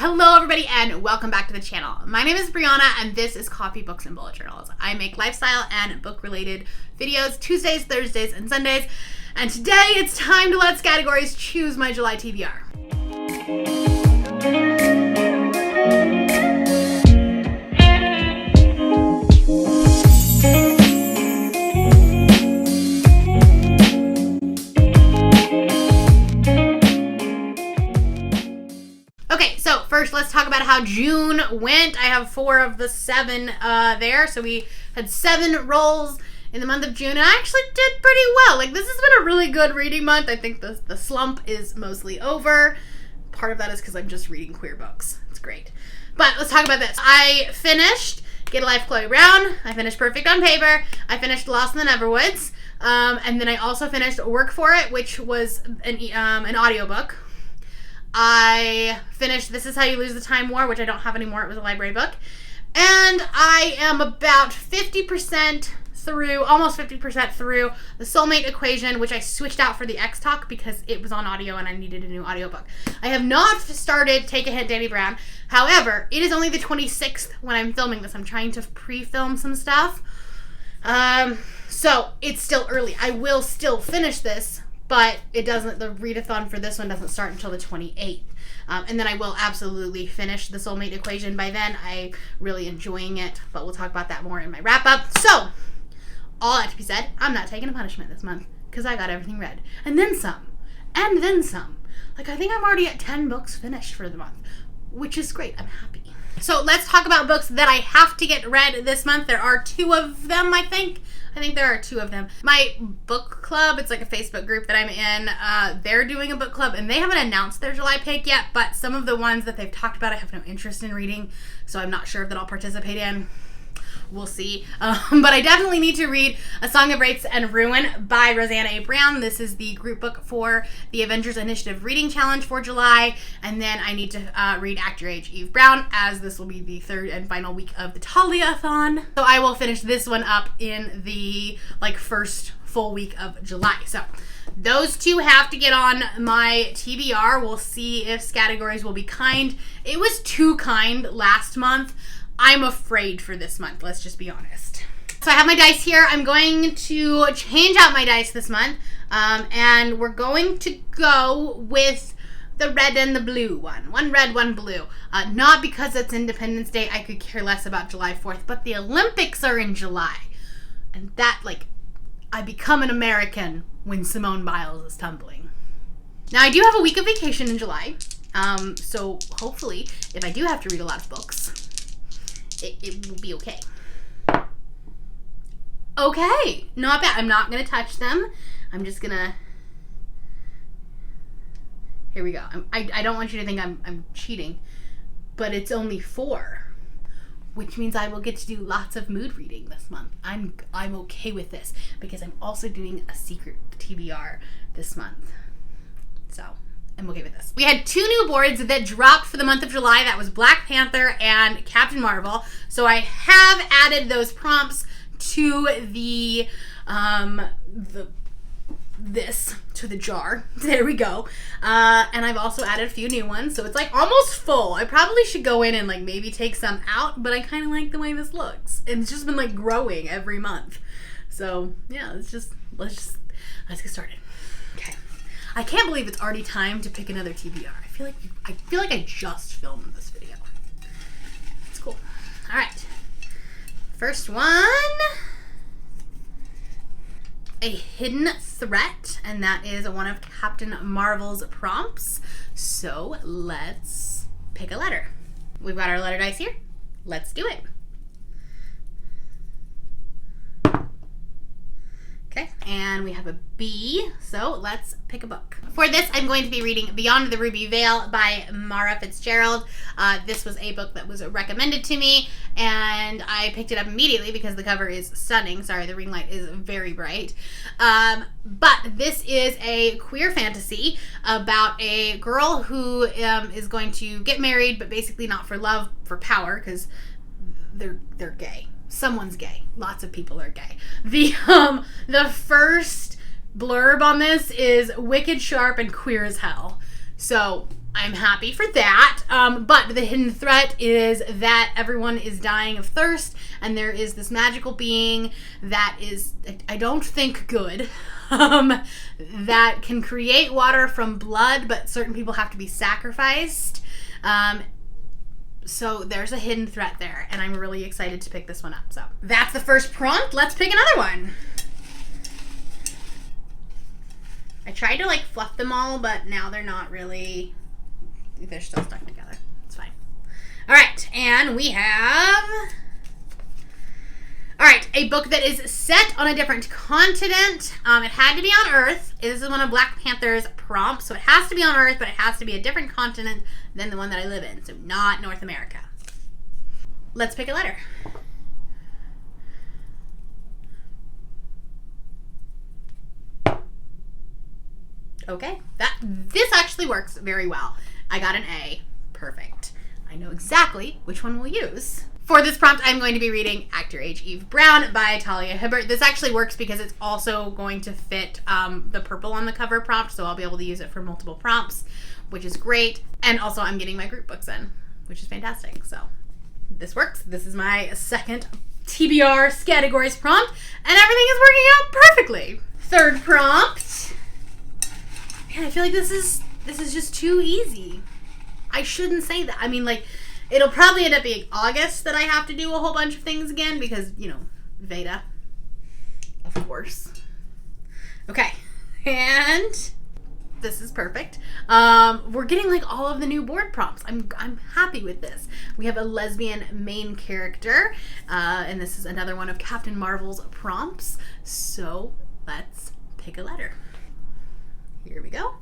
Hello everybody and welcome back to the channel. My name is Brianna and this is Coffee, Books, and Bullet Journals. I make lifestyle and book related videos Tuesdays, Thursdays, and Sundays. And today it's time to let Scattergories choose my July TBR. Okay, so first let's talk about how June went. I have 4 of the 7 there. So we had 7 rolls in the month of June, and I actually did pretty well. Like, this has been a really good reading month. I think the slump is mostly over. Part of that is because I'm just reading queer books. It's great. But let's talk about this. I finished Get a Life, Chloe Brown. I finished Perfect on Paper. I finished Lost in the Neverwoods. And then I also finished Work For It, which was an audiobook. I finished This Is How You Lose the Time War, which I don't have anymore. It was a library book. And I am about 50% through, almost 50% through The Soulmate Equation, which I switched out for the X-Talk because it was on audio and I needed a new audiobook. I have not started Take a Hint, Danny Brown. However, it is only the 26th when I'm filming this. I'm trying to pre-film some stuff. So it's still early. I will still finish this, but it doesn't, the readathon for this one doesn't start until the 28th. And then I will absolutely finish The Soulmate Equation by then. I'm really enjoying it, but we'll talk about that more in my wrap-up. So, all that to be said, I'm not taking a punishment this month because I got everything read. And then some. And then some. Like, I think I'm already at 10 books finished for the month, which is great. I'm happy. So, let's talk about books that I have to get read this month. There are 2 of them, I think. I think there are 2 of them. My book club, it's like a Facebook group that I'm in. They're doing a book club, and they haven't announced their July pick yet, but some of the ones that they've talked about I have no interest in reading, so I'm not sure that I'll participate in. We'll see. But I definitely need to read A Song of Wraiths and Ruin by Rosanna A. Brown. This is the group book for the Avengers Initiative Reading Challenge for July. And then I need to read Act Your Age, Eve Brown, as this will be the 3rd and final week of the Talia-a-thon. So I will finish this one up in the first full week of July. So those 2 have to get on my TBR. We'll see if Scattergories will be kind. It was too kind last month. I'm afraid for this month, let's just be honest. So I have my dice here. I'm going to change out my dice this month. And we're going to go with the red and the blue one. 1 red, 1 blue. Not because it's Independence Day. I could care less about July 4th. But the Olympics are in July. And that, I become an American when Simone Biles is tumbling. Now, I do have a week of vacation in July. So hopefully, if I do have to read a lot of books, it will be okay. Okay, not bad. I'm not going to touch them. I'm just going to... Here we go. I don't want you to think I'm cheating, but it's only 4, which means I will get to do lots of mood reading this month. I'm okay with this because I'm also doing a secret TBR this month. So I'm okay with this. We had 2 new boards that dropped for the month of July. That was Black Panther and Captain Marvel. So I have added those prompts to the jar. There we go. And I've also added a few new ones. So it's almost full. I probably should go in and maybe take some out, but I kind of like the way this looks. And it's just been growing every month. So yeah, let's get started. Okay. I can't believe it's already time to pick another TBR. I feel like I just filmed this video. It's cool. All right. First one. A Hidden Threat, and that is one of Captain Marvel's prompts. So let's pick a letter. We've got our letter dice here. Let's do it. Okay, and we have a B, so let's pick a book. For this, I'm going to be reading Beyond the Ruby Veil by Mara Fitzgerald. This was a book that was recommended to me, and I picked it up immediately because the cover is stunning. Sorry, the ring light is very bright. But this is a queer fantasy about a girl who is going to get married, but basically not for love, for power, because they're gay. Someone's gay. Lots of people are gay. The first blurb on this is wicked, sharp, and queer as hell. So I'm happy for that. But the hidden threat is that everyone is dying of thirst, and there is this magical being that is, I don't think, good, that can create water from blood, but certain people have to be sacrificed. So there's a hidden threat there, and I'm really excited to pick this one up. So that's the first prompt. Let's pick another one. I tried to like fluff them all, but now they're not really... They're still stuck together. It's fine. All right, and we have... All right, a book that is set on a different continent. It had to be on Earth. This is one of Black Panther's prompts, so it has to be on Earth, but it has to be a different continent than the one that I live in, so not North America. Let's pick a letter. Okay, this actually works very well. I got an A. Perfect. I know exactly which one we'll use. For this prompt, I'm going to be reading Act Your Age, Eve Brown by Talia Hibbert. This actually works because it's also going to fit the purple on the cover prompt, so I'll be able to use it for multiple prompts, which is great. And also, I'm getting my group books in, which is fantastic. So this works. This is my second TBR Scattergories prompt, and everything is working out perfectly. Third prompt. Man, I feel like this is just too easy. I shouldn't say that. I mean, like, it'll probably end up being August that I have to do a whole bunch of things again because, you know, Veda. Of course. Okay. And this is perfect. We're getting, like, all of the new board prompts. I'm happy with this. We have a lesbian main character, and this is another one of Captain Marvel's prompts. So let's pick a letter. Here we go.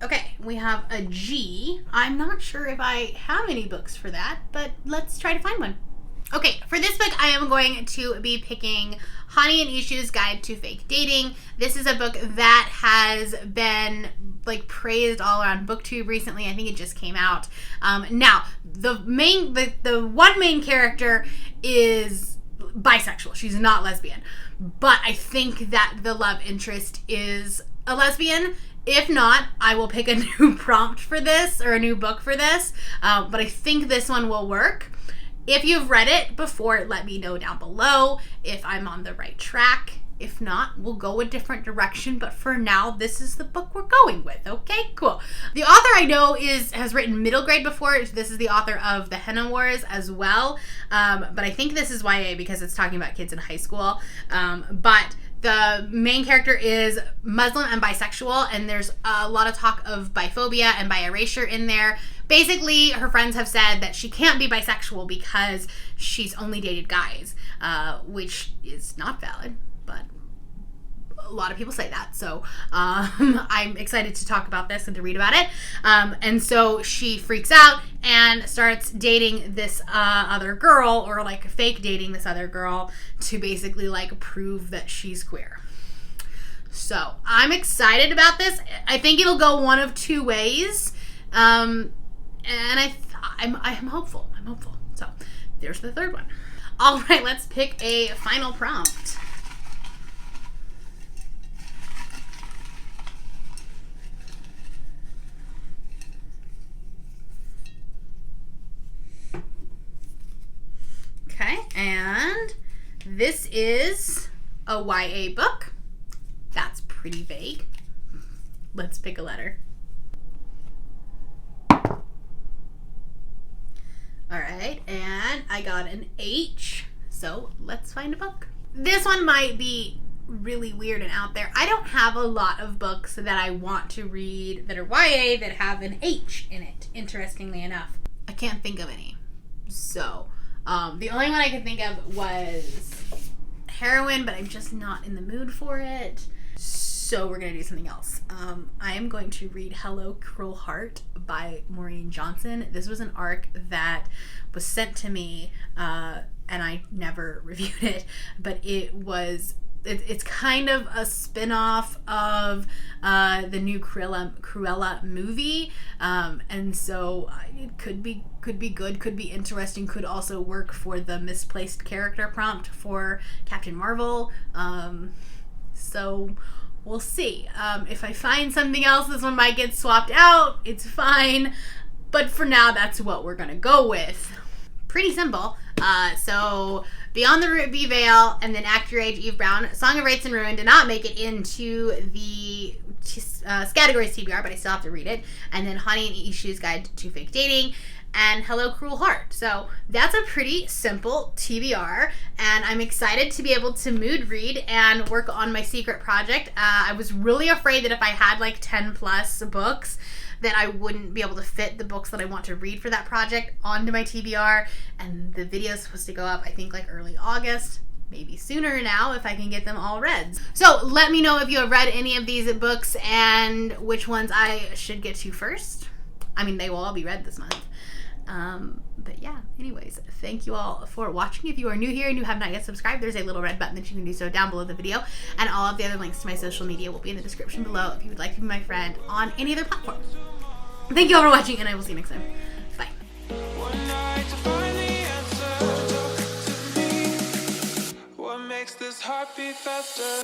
Okay, we have a G. I'm not sure if I have any books for that, but let's try to find one. Okay, for this book, I am going to be picking Hani and Ishu's Guide to Fake Dating. This is a book that has been like praised all around BookTube recently. I think it just came out. Now, the one main character is bisexual. She's not lesbian. But I think that the love interest is a lesbian. If not, I will pick a new prompt for this or a new book for this. But I think this one will work. If you've read it before, let me know down below if I'm on the right track. If not, we'll go a different direction. But for now, this is the book we're going with. Okay, cool. The author I know has written middle grade before. This is the author of The Henna Wars as well. But I think this is YA because it's talking about kids in high school. But the main character is Muslim and bisexual, and there's a lot of talk of biphobia and bi-erasure in there. Basically, her friends have said that she can't be bisexual because she's only dated guys, which is not valid, but a lot of people say that. So I'm excited to talk about this and to read about it. And so she freaks out and starts dating this other girl, or like fake dating this other girl to basically like prove that she's queer. So I'm excited about this. I think it'll go one of two ways. And I'm hopeful. I'm hopeful. So there's the third one. All right, let's pick a final prompt. Okay, and this is a YA book. That's pretty vague. Let's pick a letter. All right, and I got an H, so let's find a book. This one might be really weird and out there. I don't have a lot of books that I want to read that are YA that have an H in it, interestingly enough. I can't think of any. So, the only one I could think of was Heroine, but I'm just not in the mood for it. So we're going to do something else. I am going to read Hello, Cruel Heart by Maureen Johnson. This was an arc that was sent to me, and I never reviewed it, but it's kind of a spin-off of the new Cruella movie, and so it could be good, could be interesting, could also work for the misplaced character prompt for Captain Marvel. So we'll see. If I find something else, this one might get swapped out. It's fine. But for now, that's what we're gonna go with. Pretty simple. So Beyond the Ruby Veil and then Act Your Age, Eve Brown. Song of Rights and Ruin did not make it into the Scattergories TBR, but I still have to read it. And then Honey and Issue's Guide to Fake Dating and Hello Cruel Heart. So that's a pretty simple TBR, and I'm excited to be able to mood read and work on my secret project. I was really afraid that if I had like 10 plus books, that I wouldn't be able to fit the books that I want to read for that project onto my TBR, and the video is supposed to go up, I think, like early August, maybe sooner now if I can get them all read. So let me know if you have read any of these books and which ones I should get to first. I mean, they will all be read this month. But yeah, anyways, thank you all for watching. If you are new here and you have not yet subscribed, there's a little red button that you can do so down below the video, and all of the other links to my social media will be in the description below if you would like to be my friend on any other platform. Thank you all for watching, and I will see you next time. Bye. What makes this heart beat faster?